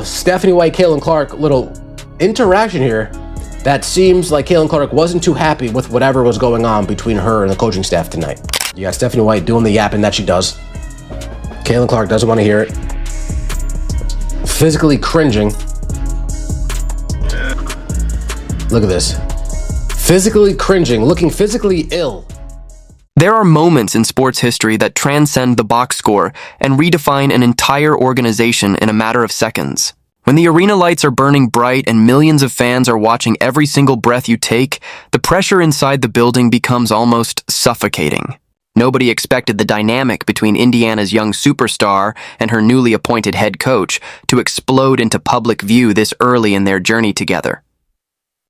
Stephanie White, Caitlin Clark, little interaction here that seems like Caitlin Clark wasn't too happy with whatever was going on between her and the coaching staff tonight. You got Stephanie White doing the yapping that she does. Caitlin Clark doesn't want to hear it. Physically cringing. Look at this. Physically cringing, looking physically ill. There are moments in sports history that transcend the box score and redefine an entire organization in a matter of seconds. When the arena lights are burning bright and millions of fans are watching every single breath you take, the pressure inside the building becomes almost suffocating. Nobody expected the dynamic between Indiana's young superstar and her newly appointed head coach to explode into public view this early in their journey together.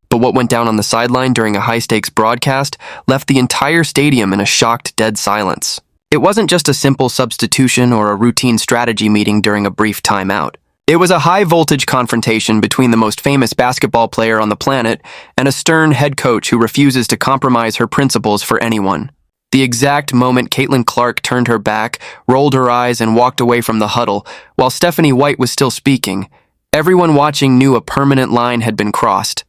But what went down on the sideline during a high-stakes broadcast left the entire stadium in a shocked, dead silence. It wasn't just a simple substitution or a routine strategy meeting during a brief timeout. It was a high-voltage confrontation between the most famous basketball player on the planet and a stern head coach who refuses to compromise her principles for anyone. The exact moment Caitlin Clark turned her back, rolled her eyes, and walked away from the huddle, while Stephanie White was still speaking, everyone watching knew a permanent line had been crossed.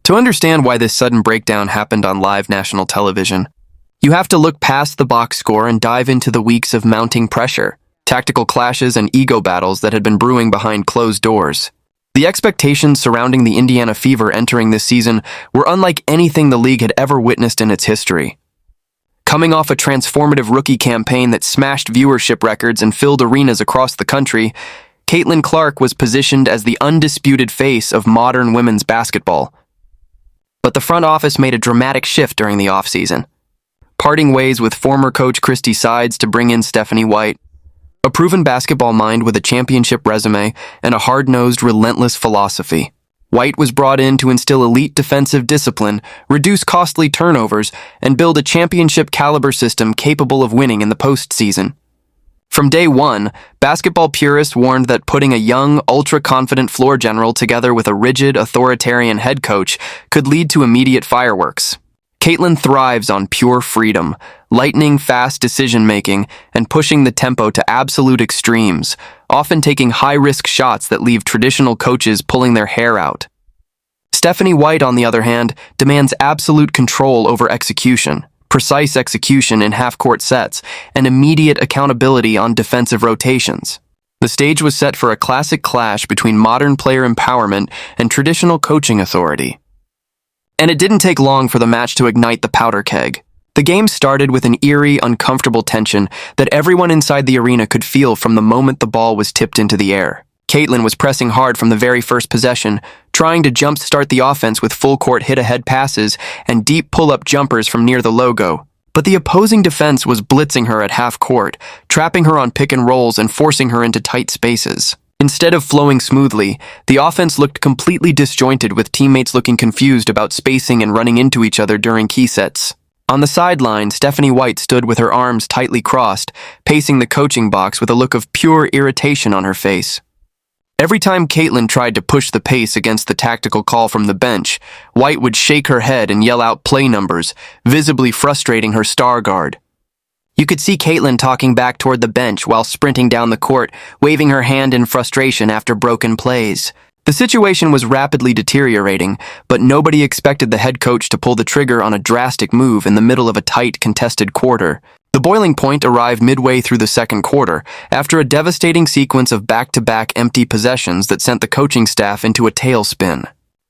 To understand why this sudden breakdown happened on live national television, you have to look past the box score and dive into the weeks of mounting pressure, tactical clashes, and ego battles that had been brewing behind closed doors. The expectations surrounding the Indiana Fever entering this season were unlike anything the league had ever witnessed in its history. Coming off a transformative rookie campaign that smashed viewership records and filled arenas across the country, Caitlin Clark was positioned as the undisputed face of modern women's basketball. But the front office made a dramatic shift during the offseason, parting ways with former coach Christy Sides to bring in Stephanie White, a proven basketball mind with a championship resume and a hard-nosed, relentless philosophy. White was brought in to instill elite defensive discipline, reduce costly turnovers, and build a championship-caliber system capable of winning in the postseason. From day one, basketball purists warned that putting a young, ultra-confident floor general together with a rigid, authoritarian head coach could lead to immediate fireworks. Caitlin thrives on pure freedom, lightning fast decision-making, and pushing the tempo to absolute extremes, often taking high-risk shots that leave traditional coaches pulling their hair out. Stephanie White, on the other hand, demands absolute control over execution, precise execution in half-court sets, and immediate accountability on defensive rotations. The stage was set for a classic clash between modern player empowerment and traditional coaching authority. And it didn't take long for the match to ignite the powder keg. The game started with an eerie, uncomfortable tension that everyone inside the arena could feel from the moment the ball was tipped into the air. Caitlin was pressing hard from the very first possession, trying to jumpstart the offense with full-court hit-ahead passes and deep pull-up jumpers from near the logo. But the opposing defense was blitzing her at half-court, trapping her on pick-and-rolls and forcing her into tight spaces. Instead of flowing smoothly, the offense looked completely disjointed, with teammates looking confused about spacing and running into each other during key sets. On the sideline, Stephanie White stood with her arms tightly crossed, pacing the coaching box with a look of pure irritation on her face. Every time Caitlin tried to push the pace against the tactical call from the bench, White would shake her head and yell out play numbers, visibly frustrating her star guard. You could see Caitlin talking back toward the bench while sprinting down the court, waving her hand in frustration after broken plays. The situation was rapidly deteriorating, but nobody expected the head coach to pull the trigger on a drastic move in the middle of a tight, contested quarter. The boiling point arrived midway through the second quarter, after a devastating sequence of back-to-back empty possessions that sent the coaching staff into a tailspin.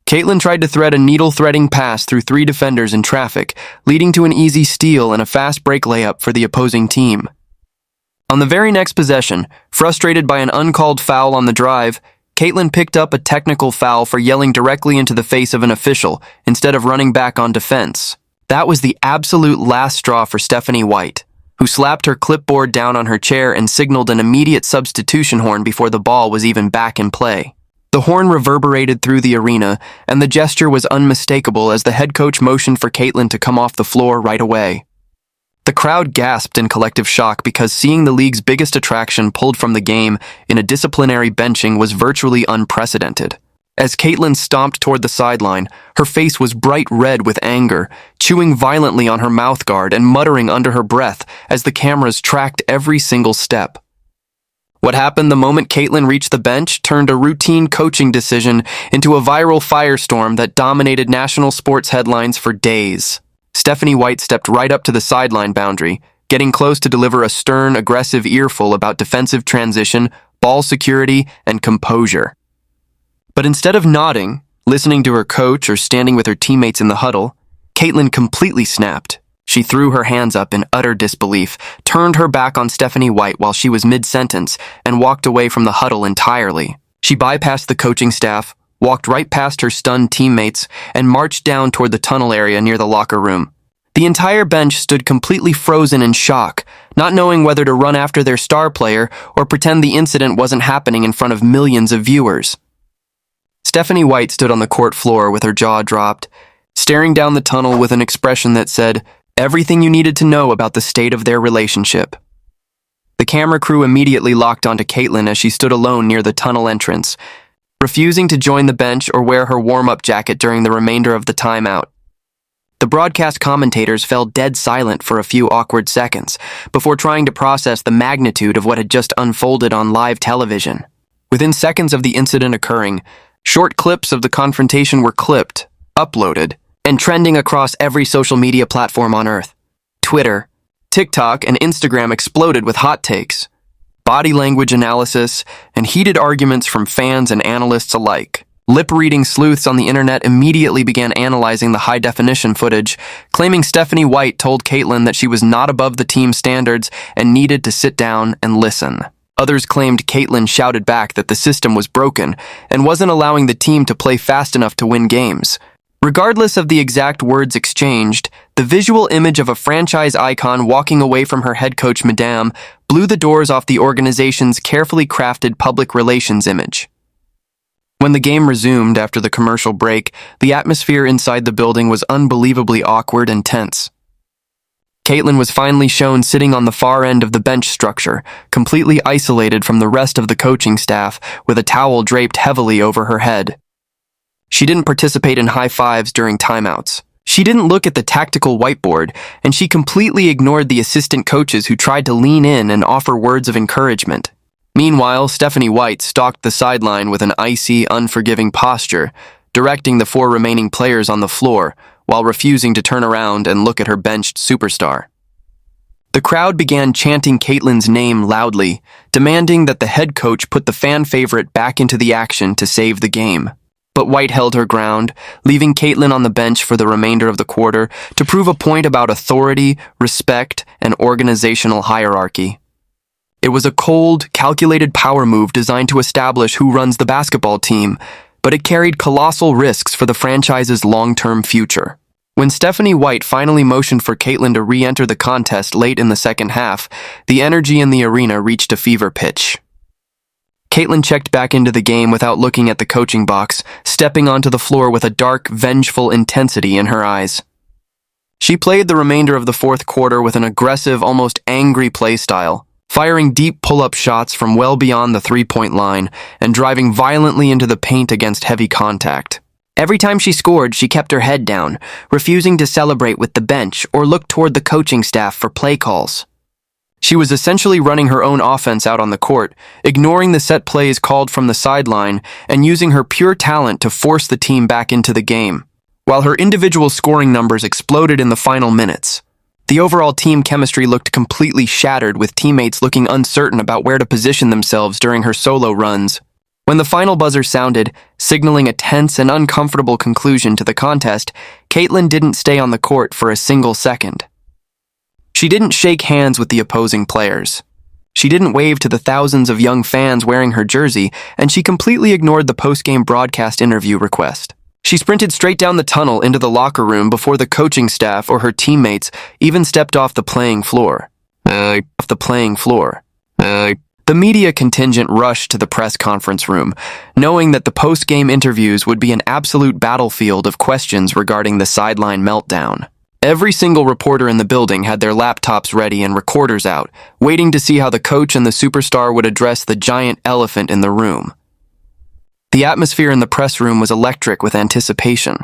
Caitlin tried to thread a needle-threading pass through three defenders in traffic, leading to an easy steal and a fast break layup for the opposing team. On the very next possession, frustrated by an uncalled foul on the drive, Caitlin picked up a technical foul for yelling directly into the face of an official instead of running back on defense. That was the absolute last straw for Stephanie White, who slapped her clipboard down on her chair and signaled an immediate substitution horn before the ball was even back in play. The horn reverberated through the arena, and the gesture was unmistakable as the head coach motioned for Caitlin to come off the floor right away. The crowd gasped in collective shock because seeing the league's biggest attraction pulled from the game in a disciplinary benching was virtually unprecedented. As Caitlin stomped toward the sideline, her face was bright red with anger, chewing violently on her mouthguard and muttering under her breath as the cameras tracked every single step. What happened the moment Caitlin reached the bench turned a routine coaching decision into a viral firestorm that dominated national sports headlines for days. Stephanie White stepped right up to the sideline boundary, getting close to deliver a stern, aggressive earful about defensive transition, ball security, and composure. But instead of nodding, listening to her coach, or standing with her teammates in the huddle, Caitlin completely snapped. She threw her hands up in utter disbelief, turned her back on Stephanie White while she was mid-sentence, and walked away from the huddle entirely. She bypassed the coaching staff, walked right past her stunned teammates, and marched down toward the tunnel area near the locker room. The entire bench stood completely frozen in shock, not knowing whether to run after their star player or pretend the incident wasn't happening in front of millions of viewers. Stephanie White stood on the court floor with her jaw dropped, staring down the tunnel with an expression that said, everything you needed to know about the state of their relationship. The camera crew immediately locked onto Caitlin as she stood alone near the tunnel entrance, refusing to join the bench or wear her warm-up jacket during the remainder of the timeout. The broadcast commentators fell dead silent for a few awkward seconds before trying to process the magnitude of what had just unfolded on live television. Within seconds of the incident occurring, short clips of the confrontation were clipped, uploaded, and trending across every social media platform on Earth. Twitter, TikTok, and Instagram exploded with hot takes, body language analysis, and heated arguments from fans and analysts alike. Lip-reading sleuths on the internet immediately began analyzing the high-definition footage, claiming Stephanie White told Caitlin that she was not above the team's standards and needed to sit down and listen. Others claimed Caitlin shouted back that the system was broken and wasn't allowing the team to play fast enough to win games. Regardless of the exact words exchanged, the visual image of a franchise icon walking away from her head coach, Madame, blew the doors off the organization's carefully crafted public relations image. When the game resumed after the commercial break, the atmosphere inside the building was unbelievably awkward and tense. Caitlin was finally shown sitting on the far end of the bench structure, completely isolated from the rest of the coaching staff, with a towel draped heavily over her head. She didn't participate in high fives during timeouts. She didn't look at the tactical whiteboard, and she completely ignored the assistant coaches who tried to lean in and offer words of encouragement. Meanwhile, Stephanie White stalked the sideline with an icy, unforgiving posture, directing the 4 remaining players on the floor while refusing to turn around and look at her benched superstar. The crowd began chanting Caitlin's name loudly, demanding that the head coach put the fan favorite back into the action to save the game. But White held her ground, leaving Caitlin on the bench for the remainder of the quarter to prove a point about authority, respect, and organizational hierarchy. It was a cold, calculated power move designed to establish who runs the basketball team, but it carried colossal risks for the franchise's long-term future. When Stephanie White finally motioned for Caitlin to re-enter the contest late in the second half, the energy in the arena reached a fever pitch. Caitlin checked back into the game without looking at the coaching box, stepping onto the floor with a dark, vengeful intensity in her eyes. She played the remainder of the fourth quarter with an aggressive, almost angry play style, firing deep pull-up shots from well beyond the three-point line and driving violently into the paint against heavy contact. Every time she scored, she kept her head down, refusing to celebrate with the bench or look toward the coaching staff for play calls. She was essentially running her own offense out on the court, ignoring the set plays called from the sideline and using her pure talent to force the team back into the game. While her individual scoring numbers exploded in the final minutes, the overall team chemistry looked completely shattered, with teammates looking uncertain about where to position themselves during her solo runs. When the final buzzer sounded, signaling a tense and uncomfortable conclusion to the contest, Caitlin didn't stay on the court for a single second. She didn't shake hands with the opposing players. She didn't wave to the thousands of young fans wearing her jersey, and she completely ignored the post-game broadcast interview request. She sprinted straight down the tunnel into the locker room before the coaching staff or her teammates even stepped off the playing floor. The media contingent rushed to the press conference room, knowing that the post-game interviews would be an absolute battlefield of questions regarding the sideline meltdown. Every single reporter in the building had their laptops ready and recorders out, waiting to see how the coach and the superstar would address the giant elephant in the room. The atmosphere in the press room was electric with anticipation.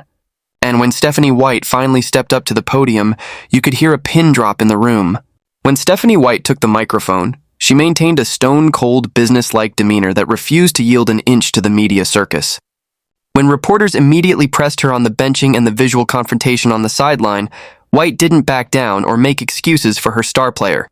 And when Stephanie White finally stepped up to the podium, you could hear a pin drop in the room. When Stephanie White took the microphone, She maintained a stone-cold, business-like demeanor that refused to yield an inch to the media circus. When reporters immediately pressed her on the benching and the visual confrontation on the sideline, White didn't back down or make excuses for her star player.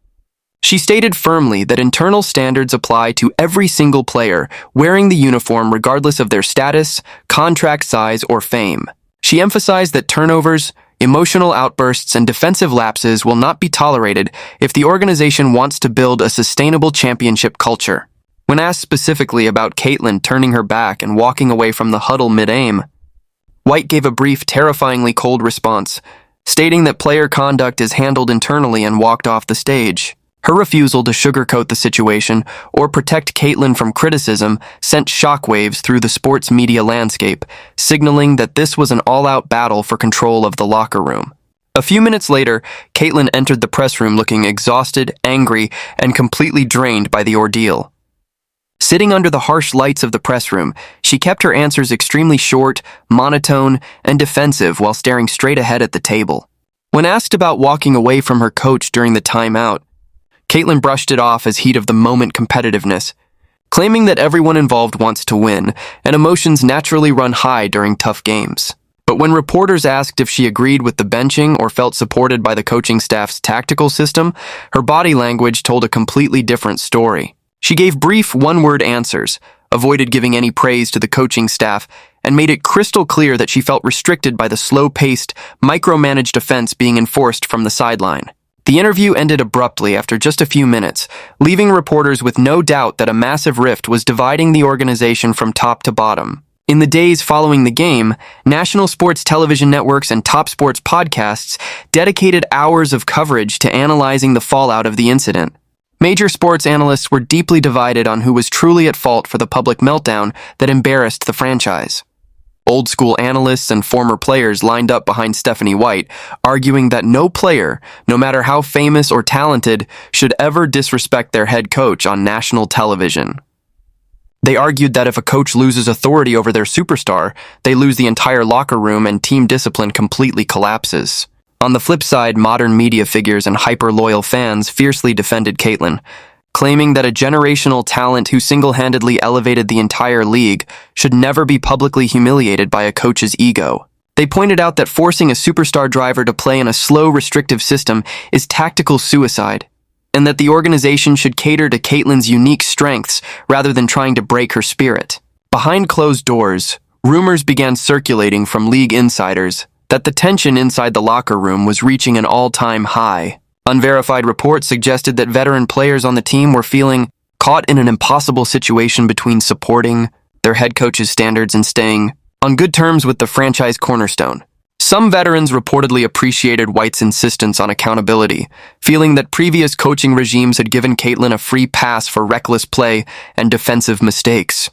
She stated firmly that internal standards apply to every single player wearing the uniform regardless of their status, contract size, or fame. She emphasized that turnovers, emotional outbursts, and defensive lapses will not be tolerated if the organization wants to build a sustainable championship culture. When asked specifically about Caitlin turning her back and walking away from the huddle mid-aim, White gave a brief, terrifyingly cold response, stating that player conduct is handled internally and walked off the stage. Her refusal to sugarcoat the situation or protect Caitlin from criticism sent shockwaves through the sports media landscape, signaling that this was an all-out battle for control of the locker room. A few minutes later, Caitlin entered the press room looking exhausted, angry, and completely drained by the ordeal. Sitting under the harsh lights of the press room, she kept her answers extremely short, monotone, and defensive while staring straight ahead at the table. When asked about walking away from her coach during the timeout, Caitlin brushed it off as heat of the moment competitiveness, claiming that everyone involved wants to win, and emotions naturally run high during tough games. But when reporters asked if she agreed with the benching or felt supported by the coaching staff's tactical system, her body language told a completely different story. She gave brief one-word answers, avoided giving any praise to the coaching staff, and made it crystal clear that she felt restricted by the slow-paced, micromanaged offense being enforced from the sideline. The interview ended abruptly after just a few minutes, leaving reporters with no doubt that a massive rift was dividing the organization from top to bottom. In the days following the game, national sports television networks and top sports podcasts dedicated hours of coverage to analyzing the fallout of the incident. Major sports analysts were deeply divided on who was truly at fault for the public meltdown that embarrassed the franchise. Old-school analysts and former players lined up behind Stephanie White, arguing that no player, no matter how famous or talented, should ever disrespect their head coach on national television. They argued that if a coach loses authority over their superstar, they lose the entire locker room and team discipline completely collapses. On the flip side, modern media figures and hyper-loyal fans fiercely defended Caitlin, claiming that a generational talent who single-handedly elevated the entire league should never be publicly humiliated by a coach's ego. They pointed out that forcing a superstar driver to play in a slow, restrictive system is tactical suicide, and that the organization should cater to Caitlin's unique strengths rather than trying to break her spirit. Behind closed doors, rumors began circulating from league insiders that the tension inside the locker room was reaching an all-time high. Unverified reports suggested that veteran players on the team were feeling caught in an impossible situation between supporting their head coach's standards and staying on good terms with the franchise cornerstone. Some veterans reportedly appreciated White's insistence on accountability, feeling that previous coaching regimes had given Caitlin a free pass for reckless play and defensive mistakes.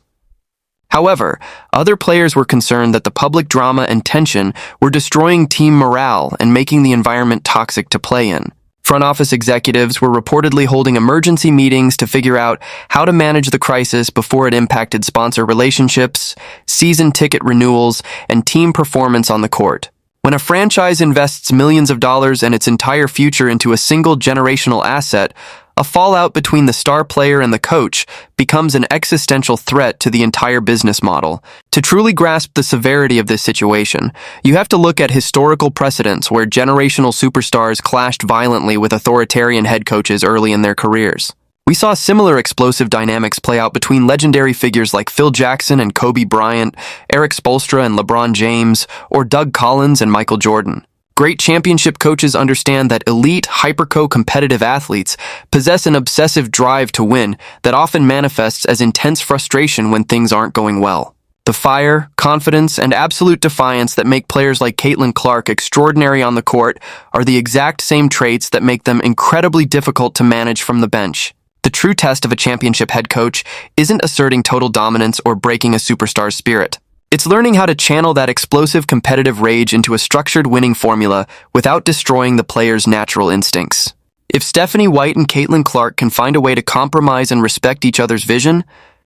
However, other players were concerned that the public drama and tension were destroying team morale and making the environment toxic to play in. Front office executives were reportedly holding emergency meetings to figure out how to manage the crisis before it impacted sponsor relationships, season ticket renewals, and team performance on the court. When a franchise invests millions of dollars and its entire future into a single generational asset, a fallout between the star player and the coach becomes an existential threat to the entire business model. To truly grasp the severity of this situation, you have to look at historical precedents where generational superstars clashed violently with authoritarian head coaches early in their careers. We saw similar explosive dynamics play out between legendary figures like Phil Jackson and Kobe Bryant, Eric Spoelstra and LeBron James, or Doug Collins and Michael Jordan. Great championship coaches understand that elite, hyper-competitive athletes possess an obsessive drive to win that often manifests as intense frustration when things aren't going well. The fire, confidence, and absolute defiance that make players like Caitlin Clark extraordinary on the court are the exact same traits that make them incredibly difficult to manage from the bench. The true test of a championship head coach isn't asserting total dominance or breaking a superstar's spirit. It's learning how to channel that explosive competitive rage into a structured winning formula without destroying the player's natural instincts. If Stephanie White and Caitlin Clark can find a way to compromise and respect each other's vision,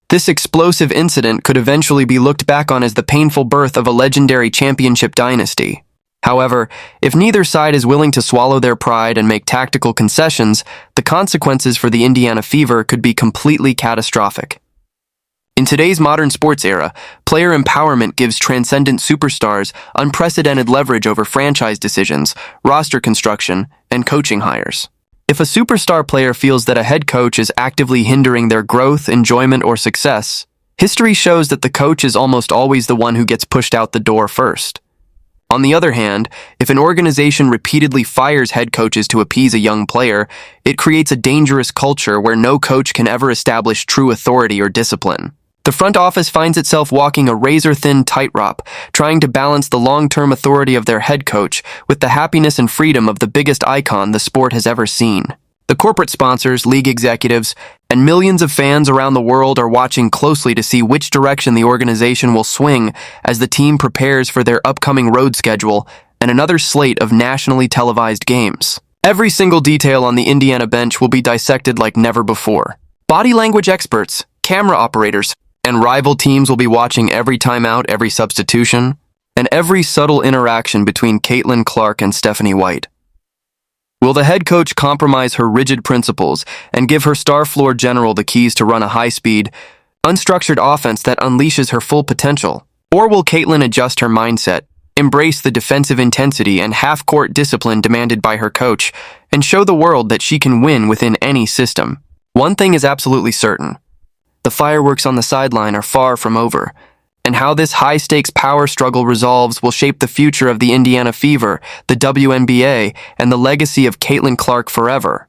this explosive incident could eventually be looked back on as the painful birth of a legendary championship dynasty. However, if neither side is willing to swallow their pride and make tactical concessions, the consequences for the Indiana Fever could be completely catastrophic. In today's modern sports era, player empowerment gives transcendent superstars unprecedented leverage over franchise decisions, roster construction, and coaching hires. If a superstar player feels that a head coach is actively hindering their growth, enjoyment, or success, history shows that the coach is almost always the one who gets pushed out the door first. On the other hand, if an organization repeatedly fires head coaches to appease a young player, it creates a dangerous culture where no coach can ever establish true authority or discipline. The front office finds itself walking a razor-thin tightrope, trying to balance the long-term authority of their head coach with the happiness and freedom of the biggest icon the sport has ever seen. The corporate sponsors, league executives, and millions of fans around the world are watching closely to see which direction the organization will swing as the team prepares for their upcoming road schedule and another slate of nationally televised games. Every single detail on the Indiana bench will be dissected like never before. Body language experts, camera operators, and rival teams will be watching every timeout, every substitution, and every subtle interaction between Caitlin Clark and Stephanie White. Will the head coach compromise her rigid principles and give her star floor general the keys to run a high-speed, unstructured offense that unleashes her full potential? Or will Caitlin adjust her mindset, embrace the defensive intensity and half-court discipline demanded by her coach, and show the world that she can win within any system? One thing is absolutely certain. The fireworks on the sideline are far from over, and how this high-stakes power struggle resolves will shape the future of the Indiana Fever, the WNBA, and the legacy of Caitlin Clark forever.